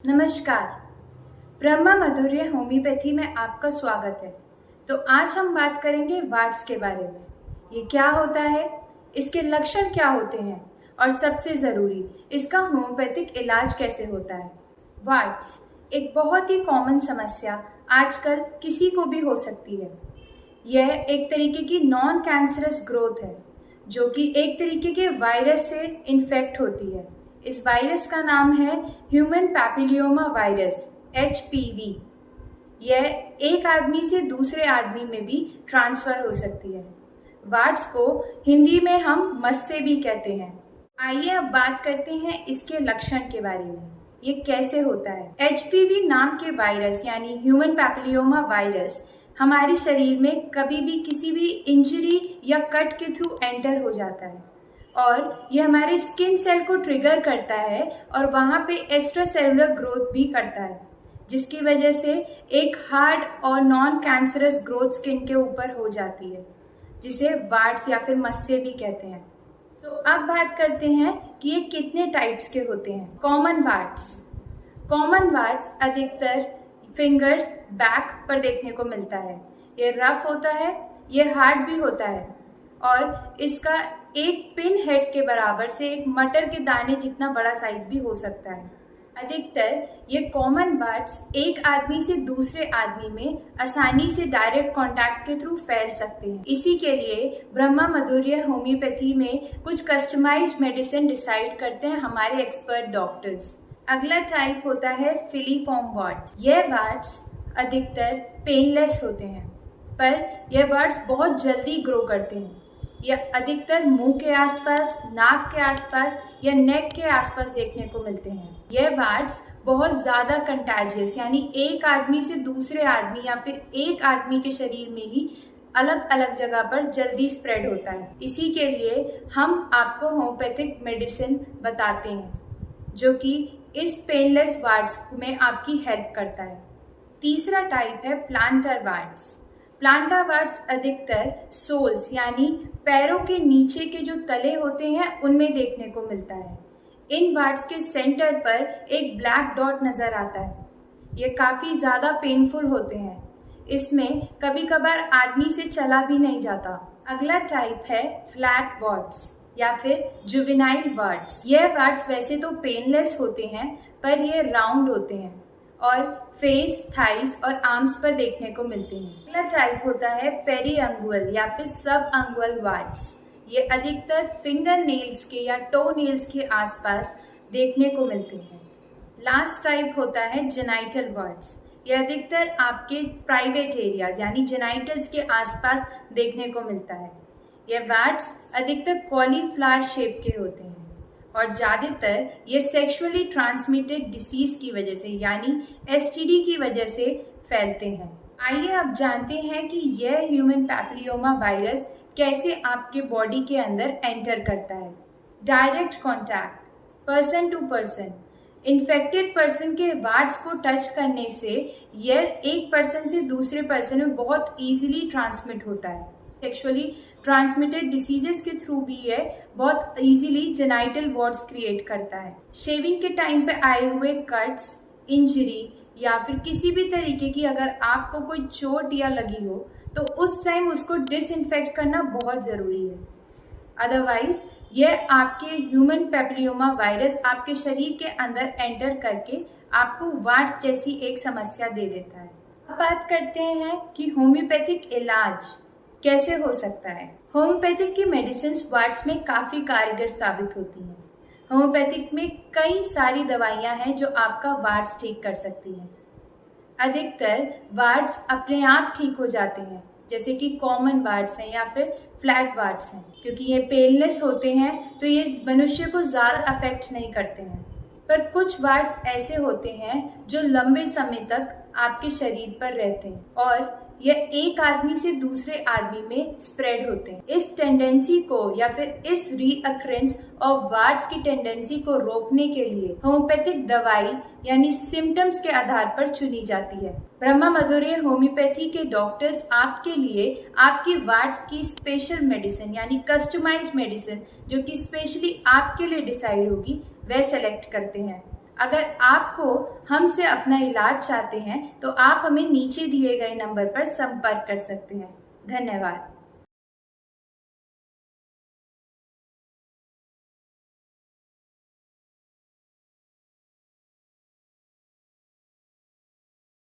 नमस्कार। ब्रह्मा माधुर्य होम्योपैथी में आपका स्वागत है। तो आज हम बात करेंगे वार्ड्स के बारे में। ये क्या होता है, इसके लक्षण क्या होते हैं और सबसे ज़रूरी इसका होम्योपैथिक इलाज कैसे होता है। वार्ड्स एक बहुत ही कॉमन समस्या आजकल किसी को भी हो सकती है। यह एक तरीके की नॉन कैंसरस ग्रोथ है जो कि एक तरीके के वायरस से इन्फेक्ट होती है। इस वायरस का नाम है ह्यूमन पैपिलियोमा वायरस HPV। यह एक आदमी से दूसरे आदमी में भी ट्रांसफर हो सकती है। वार्ड्स को हिंदी में हम मस्से भी कहते हैं। आइए अब बात करते हैं इसके लक्षण के बारे में। ये कैसे होता है। HPV नाम के वायरस यानी ह्यूमन पैपिलियोमा वायरस हमारे शरीर में कभी भी किसी भी इंजरी या कट के थ्रू एंटर हो जाता है और ये हमारे स्किन सेल को ट्रिगर करता है और वहाँ पे एक्स्ट्रा सेलुलर ग्रोथ भी करता है, जिसकी वजह से एक हार्ड और नॉन कैंसरस ग्रोथ स्किन के ऊपर हो जाती है, जिसे वार्ड्स या फिर मस्से भी कहते हैं। तो अब बात करते हैं कि ये कितने टाइप्स के होते हैं। कॉमन वार्ड्स अधिकतर फिंगर्स बैक पर देखने को मिलता है। ये रफ होता है, ये हार्ड भी होता है और इसका एक पिन हेड के बराबर से एक मटर के दाने जितना बड़ा साइज भी हो सकता है। अधिकतर ये कॉमन वार्ड्स एक आदमी से दूसरे आदमी में आसानी से डायरेक्ट कांटेक्ट के थ्रू फैल सकते हैं। इसी के लिए ब्रह्मा माधुर्य होम्योपैथी में कुछ कस्टमाइज्ड मेडिसिन डिसाइड करते हैं हमारे एक्सपर्ट डॉक्टर्स। अगला टाइप होता है फिलीफॉर्म वार्ड्स। यह वार्ड्स अधिकतर पेनलेस होते हैं, पर यह वार्ड्स बहुत जल्दी ग्रो करते हैं। यह अधिकतर मुंह के आसपास, नाक के आसपास या नेक के आसपास देखने को मिलते हैं। यह वार्ड्स बहुत ज़्यादा कंटैजियस यानी एक आदमी से दूसरे आदमी या फिर एक आदमी के शरीर में ही अलग अलग जगह पर जल्दी स्प्रेड होता है। इसी के लिए हम आपको होम्योपैथिक मेडिसिन बताते हैं जो कि इस पेनलेस वार्ड्स में आपकी हेल्प करता है। तीसरा टाइप है प्लांटर वार्ड्स। प्लांटर वार्ड्स अधिकतर सोल्स यानी पैरों के नीचे के जो तले होते हैं उनमें देखने को मिलता है। इन वार्ड्स के सेंटर पर एक ब्लैक डॉट नज़र आता है। ये काफ़ी ज़्यादा पेनफुल होते हैं। इसमें कभी कभार आदमी से चला भी नहीं जाता। अगला टाइप है फ्लैट वार्ड्स या फिर जुवेनाइल वार्ड्स। यह वार्ड्स वैसे तो पेनलेस होते हैं, पर ये राउंड होते हैं और फेस, थाइस और आर्म्स पर देखने को मिलते हैं। अगला टाइप होता है पेरीअंगुअल या फिर सब अंगुअल वार्ड्स। ये अधिकतर फिंगर नेल्स के या टो नेल्स के आसपास देखने को मिलते हैं। लास्ट टाइप होता है जेनाइटल वार्ड्स। ये अधिकतर आपके प्राइवेट एरियाज यानी जेनाइटल्स के आसपास देखने को मिलता है। ये वार्ड्स अधिकतर कॉलीफ्लावर शेप के होते हैं और ज़्यादातर ये सेक्सुअली ट्रांसमिटेड डिसीज की वजह से यानी STD की वजह से फैलते हैं। आइए अब जानते हैं कि यह ह्यूमन पैपिलियोमा वायरस कैसे आपके बॉडी के अंदर एंटर करता है। Direct contact, person to person. Infected person के वार्ड्स को टच करने से यह एक पर्सन से दूसरे पर्सन में बहुत ईजिली ट्रांसमिट होता है। सेक्सुअली ट्रांसमिटेड डिसीजेस के थ्रू भी ये बहुत इजीली जेनाइटल वार्ड्स क्रिएट करता है। शेविंग के टाइम पे आए हुए कट्स, इंजरी या फिर किसी भी तरीके की अगर आपको कोई चोट या लगी हो तो उस टाइम उसको डिसइंफेक्ट करना बहुत ज़रूरी है। अदरवाइज यह आपके ह्यूमन पैपिलियोमा वायरस आपके शरीर के अंदर एंटर करके आपको वार्ड्स जैसी एक समस्या दे देता है। अब बात करते हैं कि होम्योपैथिक इलाज कैसे हो सकता है। होम्योपैथिक की मेडिसिन वार्ड्स में काफ़ी कारगर साबित होती हैं। होम्योपैथिक में कई सारी दवाइयाँ हैं जो आपका वार्ड्स ठीक कर सकती हैं। अधिकतर वार्ड्स अपने आप ठीक हो जाते हैं, जैसे कि कॉमन वार्ड्स हैं या फिर फ्लैट वार्ड्स हैं। क्योंकि ये पेनलेस होते हैं तो ये मनुष्य को ज़्यादा अफेक्ट नहीं करते हैं। पर कुछ वार्ड्स ऐसे होते हैं जो लंबे समय तक आपके शरीर पर रहते हैं और यह एक आदमी से दूसरे आदमी में स्प्रेड होते हैं। इस टेंडेंसी को या फिर इस रीअक्रेंस ऑफ वार्ड्स की टेंडेंसी को रोकने के लिए होम्योपैथिक दवाई यानी सिम्टम्स के आधार पर चुनी जाती है। ब्रह्मा माधुर्य होम्योपैथी के डॉक्टर्स आपके लिए आपकी वार्ड्स की स्पेशल मेडिसिन यानी कस्टमाइज्ड मेडिसिन जो कि स्पेशली आपके लिए डिसाइड होगी वह सेलेक्ट करते हैं। अगर आपको हमसे अपना इलाज चाहते हैं तो आप हमें नीचे दिए गए नंबर पर संपर्क कर सकते हैं। धन्यवाद।